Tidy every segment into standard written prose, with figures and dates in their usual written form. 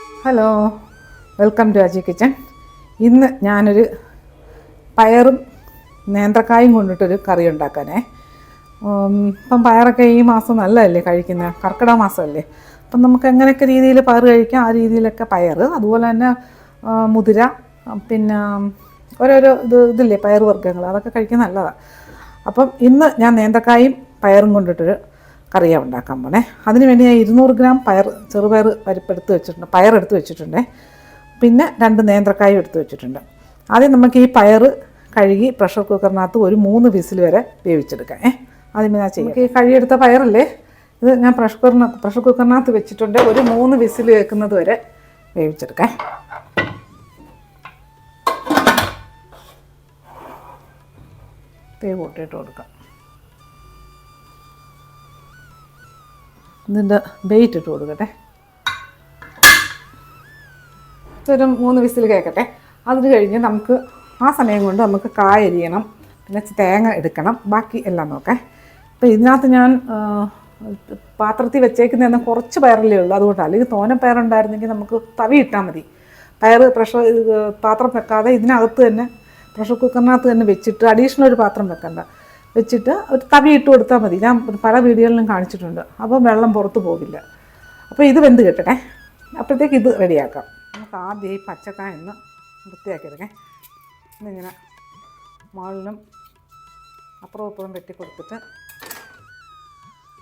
Hello, welcome to Aji kitchen. ഇന്ന് ഞാനൊരു പയറും നേന്ത്രക്കായും കൊണ്ടിട്ടൊരു കറി ഉണ്ടാക്കാനേ. ഇപ്പം പയറൊക്കെ ഈ മാസം നല്ലതല്ലേ കഴിക്കുന്നത്, കർക്കിടക മാസമല്ലേ. അപ്പം നമുക്ക് എങ്ങനെയൊക്കെ രീതിയിൽ പയർ കഴിക്കാം, ആ രീതിയിലൊക്കെ പയർ, അതുപോലെ തന്നെ മുതിര, പിന്നെ ഓരോരോ ഇതില്ലേ പയർ വർഗ്ഗങ്ങൾ, അതൊക്കെ കഴിക്കാൻ നല്ലതാണ്. അപ്പം ഇന്ന് ഞാൻ നേന്ത്രക്കായും പയറും കൊണ്ടിട്ടൊരു കറിയാണ് ഉണ്ടാക്കാൻ പോണേ. അതിന് വേണ്ടി ഞാൻ 200 ഗ്രാം ചെറുപയർ പരിപ്പെടുത്ത് വെച്ചിട്ടുണ്ട്, പയറെടുത്ത് വെച്ചിട്ടുണ്ട്. പിന്നെ 2 നേന്ത്രക്കായും എടുത്ത് വെച്ചിട്ടുണ്ട്. ആദ്യം നമുക്ക് ഈ പയർ കഴുകി പ്രഷർ കുക്കറിനകത്ത് ഒരു 3 വിസിൽ വരെ വേവിച്ചെടുക്കാം. ആദ്യം ഞാൻ ചെയ്യാം. ഈ കഴുകിയെടുത്ത പയറല്ലേ, ഇത് ഞാൻ പ്രഷർ കുക്കറിനകത്ത് വെച്ചിട്ടുണ്ട്. ഒരു 3 വിസിൽ കേൾക്കുന്നത് വരെ വേവിച്ചെടുക്കാം. തേവ് കൂട്ടിയിട്ട് കൊടുക്കാം. ഇതിൻ്റെ വെയിറ്റ് ഇട്ട് കൊടുക്കട്ടെ. ഇതൊരു 3 വിസിൽ കേൾക്കട്ടെ. അതിന് കഴിഞ്ഞ് നമുക്ക് ആ സമയം കൊണ്ട് നമുക്ക് കായ അരിയണം, പിന്നെ തേങ്ങ എടുക്കണം, ബാക്കി എല്ലാം നോക്കാം. അപ്പോൾ ഇതിനകത്ത് ഞാൻ പാത്രത്തിൽ വെച്ചേക്കുന്നതെന്ന് കുറച്ച് പയറല്ലേ ഉള്ളൂ, അതുകൊണ്ടാണ്. അല്ലെങ്കിൽ തോനെ പയറുണ്ടായിരുന്നെങ്കിൽ നമുക്ക് തവി ഇട്ടാൽ മതി. പാത്രം വെക്കാതെ ഇതിനകത്ത് തന്നെ പ്രഷർ കുക്കറിനകത്ത് തന്നെ വെച്ചിട്ട് അഡീഷണൽ ഒരു പാത്രം വെക്കണ്ട, വെച്ചിട്ട് ഒരു തവി ഇട്ട് കൊടുത്താൽ മതി. ഞാൻ പല വീഡിയോകളിലും കാണിച്ചിട്ടുണ്ട്. അപ്പോൾ വെള്ളം പുറത്ത് പോകില്ല. അപ്പോൾ ഇത് വെന്ത് കിട്ടട്ടെ, അപ്പോഴത്തേക്ക് ഇത് റെഡിയാക്കാം. നമുക്ക് ആദ്യം ഈ പച്ചക്കായ ഒന്ന് വൃത്തിയാക്കിയെടുക്കാം. ഇന്നിങ്ങനെ മുകളിലും അപ്പുറവും ഇപ്പുറവും വെട്ടി കൊടുത്തിട്ട്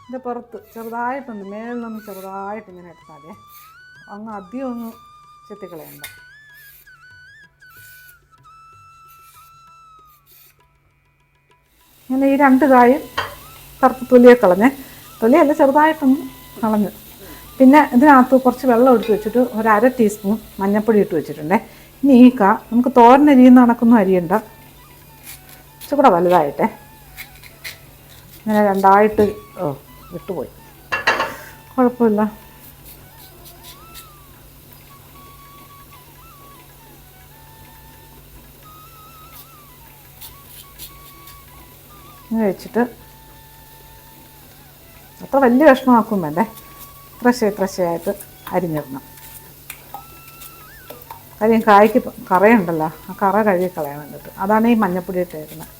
ഇതിൻ്റെ പുറത്ത് ചെറുതായിട്ടൊന്ന് മേളിൽ നിന്ന് ചെറുതായിട്ട് ഇങ്ങനെ എടുത്താൽ മതി. അങ്ങ് അധികം ഒന്ന് ചെത്തിക്കളയണ്ട. ഇങ്ങനെ ഈ 2 കായും കറുത്ത തൊലിയൊക്കെ കളഞ്ഞ്, തൊലിയല്ല ചെറുതായിട്ടൊന്ന് കളഞ്ഞ്. പിന്നെ ഇതിനകത്ത് കുറച്ച് വെള്ളം എടുത്ത് വെച്ചിട്ട് ഒരു 1/2 ടീസ്പൂൺ മഞ്ഞൾപ്പൊടി ഇട്ട് വെച്ചിട്ടുണ്ട്. ഇനി ഈ നമുക്ക് തോരനരിയുന്ന കണക്കൊന്നും അരിയണ്ട, ഇച്ചിരി വലുതായിട്ടേ. ഇങ്ങനെ രണ്ടായിട്ട് വിട്ടുപോയി, കുഴപ്പമില്ല. ഇങ്ങനെ വെച്ചിട്ട് അത്ര വലിയ കഷ്ണമാക്കും വേണ്ടേ, ഇത്രശയായിട്ട് അരിഞ്ഞിടണം. കാര്യം കായ്ക്ക് കറയുണ്ടല്ലോ, ആ കറ കഴുകി കളയാൻ വേണ്ടിയിട്ട്, അതാണ് ഈ മഞ്ഞപ്പൊടി ഇട്ടേക്കുന്നത്.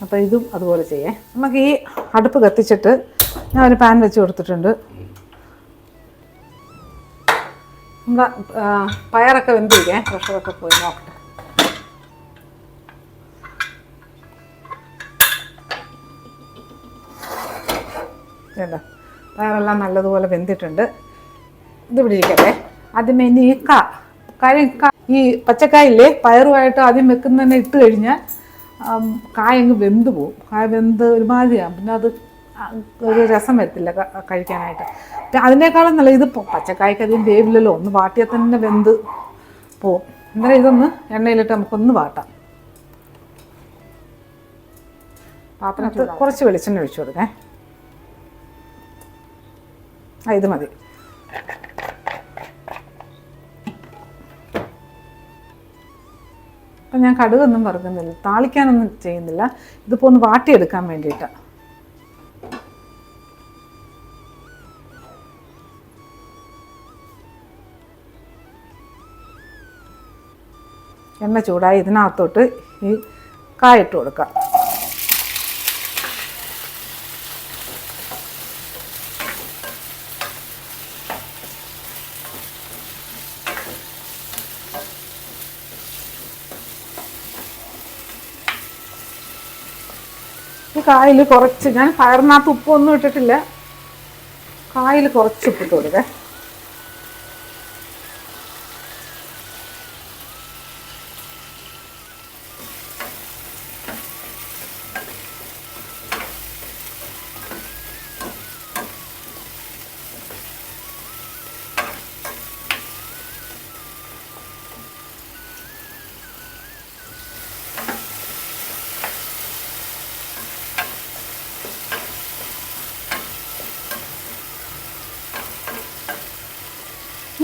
അപ്പോൾ ഇതും അതുപോലെ ചെയ്യേ. നമുക്ക് ഈ അടുപ്പ് കത്തിച്ചിട്ട് ഞാൻ ഒരു പാൻ വെച്ച് കൊടുത്തിട്ടുണ്ട്. നമ്മുടെ പയറൊക്കെ വെന്തിരിക്കേ, പ്രഷറൊക്കെ പോയി നോക്കട്ടെ. ചേട്ടാ, പയറെല്ലാം നല്ലതുപോലെ വെന്തിട്ടുണ്ട്. ഇത് പിടിക്കട്ടെ. ആദ്യമേ ഇനി ഈ കാര്യം ഈ പച്ചക്കായില്ലേ, പയറുമായിട്ട് ആദ്യം വെക്കുന്നതന്നെ ഇട്ട് കഴിഞ്ഞാൽ കായ അങ്ങ് വെന്ത് പോവും. കായ വെന്ത് ഒരുമാതിരിയാകും, പിന്നെ അത് ഒരു രസം വരത്തില്ല കഴിക്കാനായിട്ട്. അതിനേക്കാളും നല്ല ഇത് പച്ചക്കായ്ക്ക് അധികം വേവില്ലല്ലോ, ഒന്ന് വാട്ടിയാൽ തന്നെ വെന്ത് പോവും. എന്നാലും ഇതൊന്ന് എണ്ണയിലിട്ട് നമുക്കൊന്ന് വാട്ടാം. പാത്രത്തിൽ കുറച്ച് വെളിച്ചെണ്ണ ഒഴിച്ചു കൊടുക്കേ. ഇത് മതി. അപ്പം ഞാൻ കടുകൊന്നും വറുക്കുന്നില്ല, താളിക്കാനൊന്നും ചെയ്യുന്നില്ല. ഇതിപ്പോൾ ഒന്ന് വാട്ടിയെടുക്കാൻ വേണ്ടിയിട്ടാണ്. എണ്ണ ചൂടായി ഇതിനകത്തോട്ട് ഈ കായ ഇട്ട് കൊടുക്കാം. ഈ കായിൽ കുറച്ച്, ഞാൻ പയറിനകത്ത് ഉപ്പൊന്നും ഇട്ടിട്ടില്ല, കായിൽ കുറച്ച് ഉപ്പിട്ട് കൊടുക്കേ.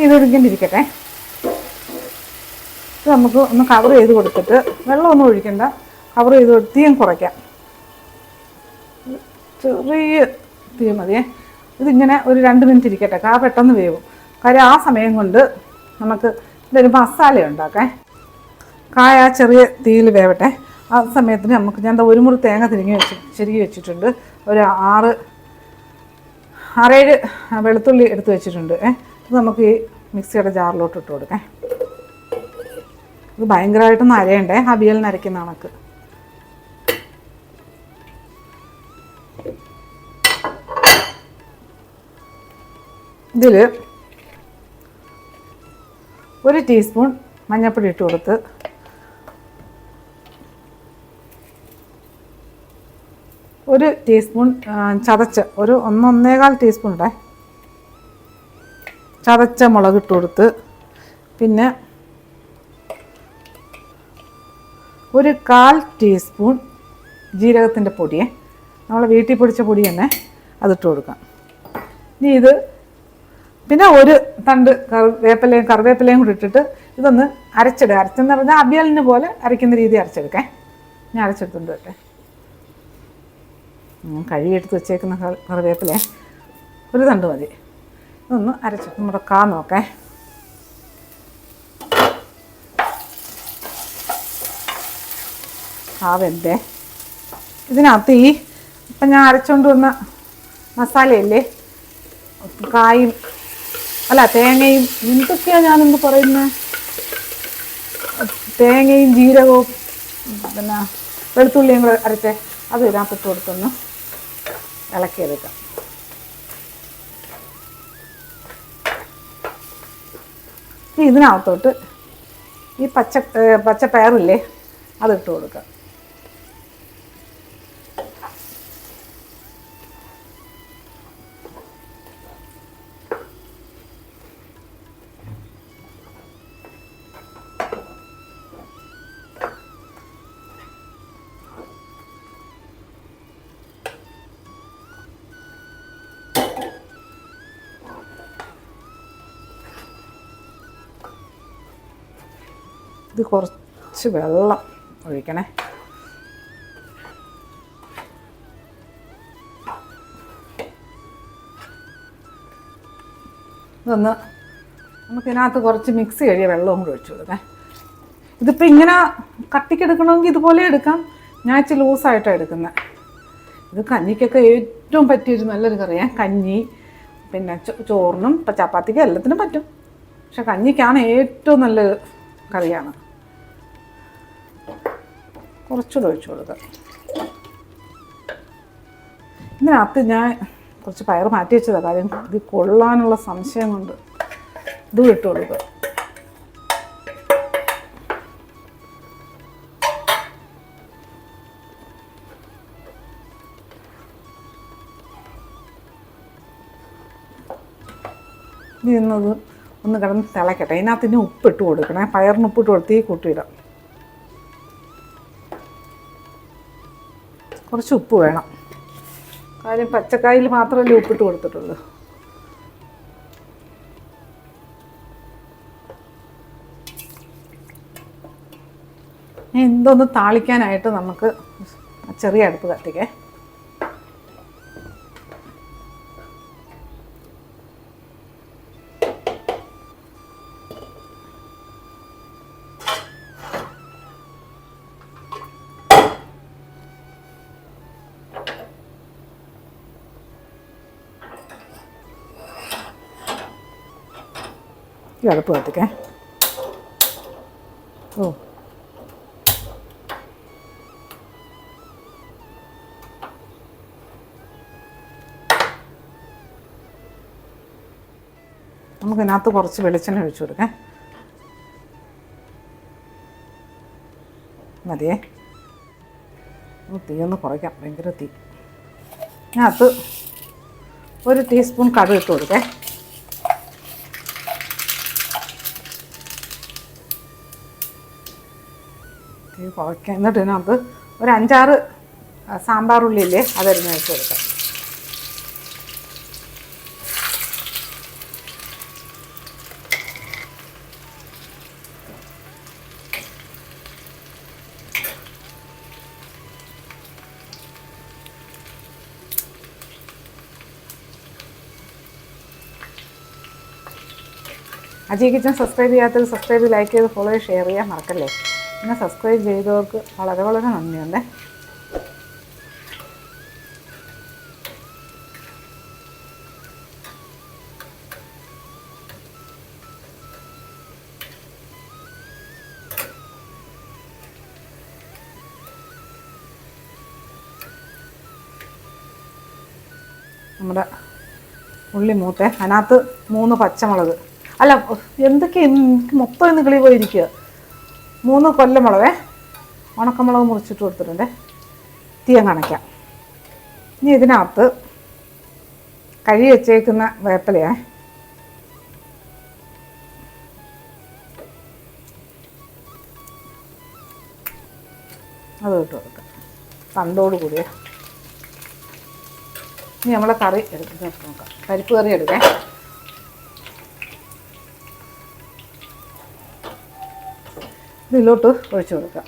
ഇതൊടുങ്ങിണ്ടിരിക്കട്ടെ. ഇത് നമുക്ക് ഒന്ന് കവർ ചെയ്ത് കൊടുത്തിട്ട് വെള്ളമൊന്നും ഒഴിക്കണ്ട, കവർ ചെയ്ത് കൊടുത്ത് തീയും കുറയ്ക്കാം. ചെറിയ തീ മതിയേ. ഇതിങ്ങനെ ഒരു 2 മിനിറ്റ് ഇരിക്കട്ടെ, കാ പെട്ടെന്ന് വേവും. കാര്യം ആ സമയം കൊണ്ട് നമുക്ക് ഇതൊരു മസാല ഉണ്ടാക്കാം. കായ ചെറിയ തീയിൽ വേവട്ടെ. ആ സമയത്തിന് നമുക്ക് ഞാൻ 1 മുറി തേങ്ങ ചിരുകി വെച്ചിട്ടുണ്ട്. ഒരു 6-7 വെളുത്തുള്ളി എടുത്ത് വെച്ചിട്ടുണ്ട്. ഇത് നമുക്ക് ഈ മിക്സിയുടെ ജാറിലോട്ട് ഇട്ട് കൊടുക്കാം. ഇത് ഭയങ്കരമായിട്ടൊന്നും അരയണ്ടേ, അവിയലിന് അരയ്ക്കുന്ന കണക്ക്. ഇതിൽ 1 ടീസ്പൂൺ മഞ്ഞൾപ്പൊടി ഇട്ട് കൊടുത്ത്, 1 ടീസ്പൂൺ ചതച്ച 1-1.25 ടീസ്പൂൺ ചതച്ച മുളക് ഇട്ട് കൊടുത്ത്, പിന്നെ 1/4 ടീസ്പൂൺ ജീരകത്തിൻ്റെ പൊടിയെ, നമ്മൾ വീട്ടിൽ പൊടിച്ച പൊടി തന്നെ അതിട്ട് കൊടുക്കാം. ഇനി ഇത് പിന്നെ 1 തണ്ട് കറിവേപ്പിലയും കൂടി ഇട്ടിട്ട് ഇതൊന്ന് അരച്ചെടുക്കുക. അരച്ചെന്ന് പറഞ്ഞാൽ അവിയലിന് പോലെ അരയ്ക്കുന്ന രീതി അരച്ചെടുക്കാം. ഞാൻ അരച്ചെടുത്തുണ്ട് കേട്ടെ. കഴുകിയെടുത്ത് വെച്ചേക്കുന്ന കറിവേപ്പില 1 തണ്ട് മതി. ഇതൊന്ന് അരച്ചിട്ട് നമ്മുടെ നോക്കേ. വെന്തേ. ഇതിനകത്ത് ഇപ്പം ഞാൻ അരച്ചുകൊണ്ട് വന്ന മസാലയല്ലേ, കായും തേങ്ങയും, എന്തൊക്കെയാണ് ഞാനെന്ത് പറയുന്നത്, തേങ്ങയും ജീരകവും പിന്നെ വെളുത്തുള്ളിയും കൂടെ അരച്ചേ, അത് ഇതിനകത്തിട്ട് കൊടുത്തൊന്ന് ഇളക്കിയെടുക്കാം. ഇതിനകത്തോട്ട് ഈ പച്ചപ്പയറില്ലേ അതിട്ട് കൊടുക്കാം. ഇത് കുറച്ച് വെള്ളം ഒഴിക്കണേ. ഇതൊന്ന് നമുക്കിതിനകത്ത് കുറച്ച് മിക്സ് കഴിയ വെള്ളവും കൂടി ഒഴിച്ചു കൊടുക്കാം. ഇതിപ്പോൾ ഇങ്ങനെ കട്ടിക്കെടുക്കണമെങ്കിൽ ഇതുപോലെ എടുക്കാം. ഞാൻ ഇച്ചിരി ലൂസായിട്ടാണ് എടുക്കുന്നത്. ഇത് കഞ്ഞിക്കൊക്കെ ഏറ്റവും പറ്റിയൊരു നല്ലൊരു കറിയാണ്. കഞ്ഞി പിന്നെ ചോറിനും ഇപ്പം ചപ്പാത്തിക്കും എല്ലാത്തിനും പറ്റും. പക്ഷെ കഞ്ഞിക്കാണ് ഏറ്റവും നല്ലൊരു കറിയാണ്. കുറച്ചുകൂടെ ഒഴിച്ചു കൊടുക്കാം. ഇതിനകത്ത് ഞാൻ കുറച്ച് പയർ മാറ്റി വെച്ചതാണ്. കാര്യം ഇത് കൊള്ളാനുള്ള സംശയം കൊണ്ട് ഇത് ഇട്ട് കൊടുക്കുക. ഇന്നത് ഒന്ന് കിടന്ന് തിളക്കട്ടെ. ഇതിനകത്തിന് ഉപ്പിട്ട് കൊടുക്കണേ. പയറിന് ഉപ്പിട്ട് കൊടുത്ത് ഈ കൂട്ടിയിടാം. കുറച്ച് ഉപ്പ് വേണം. കാര്യം പച്ചക്കായിൽ മാത്രമല്ലേ ഉപ്പിട്ട് കൊടുത്തിട്ടുള്ളൂ. എന്തൊന്ന് താളിക്കാനായിട്ട് നമുക്ക് ചെറിയ അടുപ്പ് കത്തിക്കേ. ഈ അടുപ്പ് കത്തിക്കേ. നമുക്കിതിനകത്ത് കുറച്ച് വെളിച്ചെണ്ണ ഒഴിച്ചു കൊടുക്കാം. മതിയേ. തീ ഒന്ന് കുറയ്ക്കാം. ഭയങ്കര തീ. ഇതിനകത്ത് 1 ടീസ്പൂൺ കടുക് ഇട്ട് കൊടുക്കേ. തീ കുറയ്ക്കാം. എന്നിട്ട് ഇതിനകത്ത് ഒരു 5-6 സാമ്പാർ ഉള്ളിയില്ലേ അതരിഞ്ഞ് വെച്ച് കൊടുക്കാം. അജി കിച്ചൻ സബ്സ്ക്രൈബ് ചെയ്യാത്തത് സബ്സ്ക്രൈബ് ലൈക്ക് ചെയ്ത് ഫോളോ ചെയ്ത് ഷെയർ ചെയ്യാൻ മറക്കല്ലേ. പിന്നെ സബ്സ്ക്രൈബ് ചെയ്തവർക്ക് വളരെ വളരെ നന്ദിയുണ്ട്. നമ്മുടെ ഉള്ളി മൂത്തേ, അതിനകത്ത് 3 പച്ചമുളക്, അല്ല എന്തൊക്കെ എനിക്ക് മൊത്തം ഇന്ന് കിളി പോയിരിക്കുക. 3 കൊല്ലമുളകേ, ഉണക്കമുളക് മുറിച്ചിട്ട് കൊടുത്തിട്ടുണ്ട്. തീയം കണയ്ക്കാം. ഇനി ഇതിനകത്ത് കഴുകി വെച്ചേക്കുന്ന വേപ്പിലയെ അത് ഇട്ട് കൊടുക്കാം, തണ്ടോട് കൂടിയേ. ഇനി നമ്മളെ കറി എടുത്ത് നോക്കാം. പരിപ്പ് കറി എടുക്കാം. ഇതിലോട്ട് ഒഴിച്ചു കൊടുക്കാം.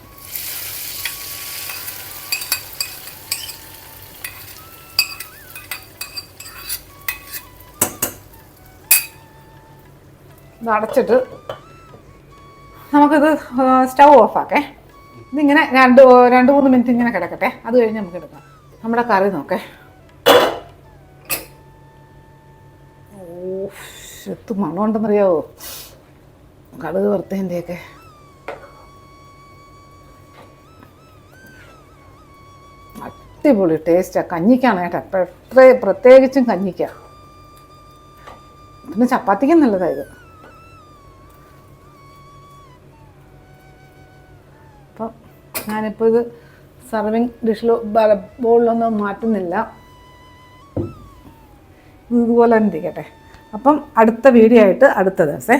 ഇത് അടച്ചിട്ട് നമുക്കിത് സ്റ്റൗ ഓഫാക്കേ. ഇതിങ്ങനെ 2-3 മിനിറ്റ് ഇങ്ങനെ കിടക്കട്ടെ. അത് കഴിഞ്ഞ് നമുക്ക് എടുക്കാം. നമ്മുടെ കറി നോക്കേ. എത്ത് മണമുണ്ടെന്നറിയാവോ കടുക് വറുത്തതിൻ്റെയൊക്കെ. അടിപൊളി ടേസ്റ്റാണ്. കഞ്ഞിക്കാണ് കേട്ടോ, പ്രത്യേകിച്ചും കഞ്ഞിക്ക. പിന്നെ ചപ്പാത്തിക്കും നല്ലതായത്. അപ്പം ഞാനിപ്പോൾ ഇത് സർവിങ് ഡിഷിലോ ബോളിലൊന്നും മാറ്റുന്നില്ല. ഇതുപോലെ തന്നെ ഇരിക്കട്ടെ. അപ്പം അടുത്ത വീഡിയോ ആയിട്ട് അടുത്ത ദിവസം